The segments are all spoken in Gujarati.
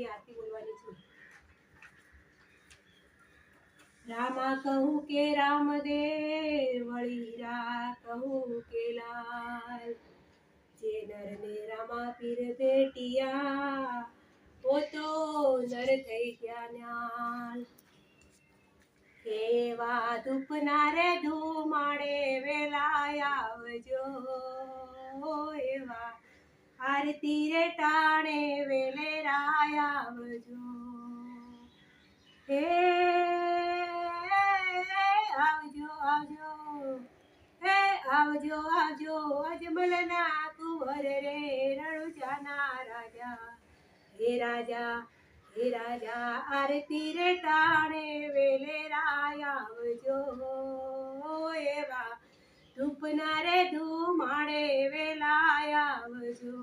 રામની આરતી બોલવાની છું. રામા કહું કે રામદેવ વળી રા કહું કે લાલ, જે નરને રામા પીર ભેટિયા ઓ તો નર થઈ ગયા ન્યાલ. એવા ધૂપના રે ધુમાડે વેલા આવજો, એવા આરતી રે ટાણે વેલે રાય આવજો. હે આવજો આવજો, હે આવજો આવજો, અજમલના કુંવર રે રણુજાના રાજા. હે રાજા હે રાજા આરતી રે ટાણે વેલે રાય આવજો, એવા ધૂપના રે ધુમાડે વેલા આવજો.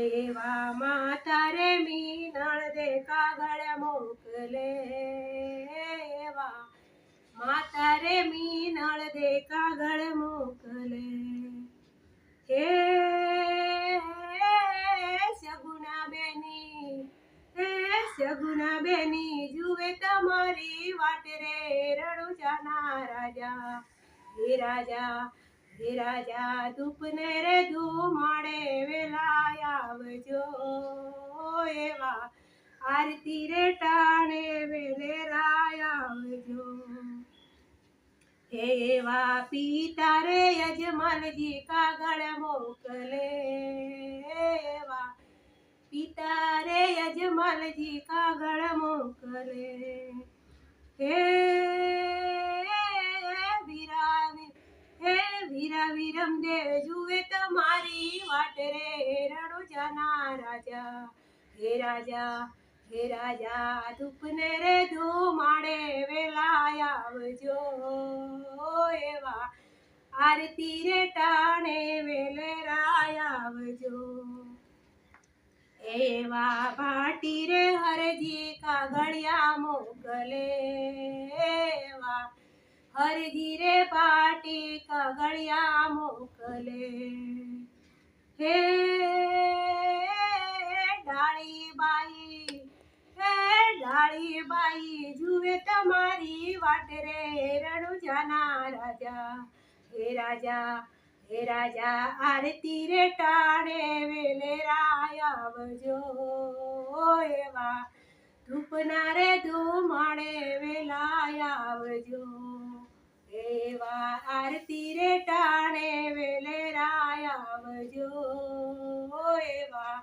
એવા માતા રે મીનળ દે કાગળ મોકલે, એવા માતા રે મીનળ દે કાગળ મોકલે. હે સગુણા બેની, હે સગુણા બેની જુએ તમારી વાટ રે રણુજાના રાજા. હે રાજા હે રાજા ધૂપને રે ધુમાડે વેલા આવજો, એવા આરતી રે ટાણે વેલે રાય આવજો. એવા પિતા રે યજમાનજી કાગળ મોકલે, એવા પિતા રે યજમાનજી કાગળ મોકલે. હે વીરા વિરમદેવ જુએ તમારી વાટ રે રણુજાના રાજા. હે રાજા હે રાજા ધૂપને રે ધુમાડે વેલા આવજો, એવા આરતી રે ટાણે વેલે રાય આવજો. એવા ભાટી રે હરજી કાગળિયા મોકલે, એવા હરજી રે ભાટી કાગળિયા મોકલે. હે ડાળીબાઈ, હે ડાળીબાઈ જુએ તમારી વાટ રે રણુજાના રાજા. હે રાજા હે રાજા આરતી રે ટાણે વેલે રાય આવજો, એવા ધૂપના રે ધુમાડે વેલા આવજો. એવા આરતી રે ટાણે વેલે રાય આવજો, એવા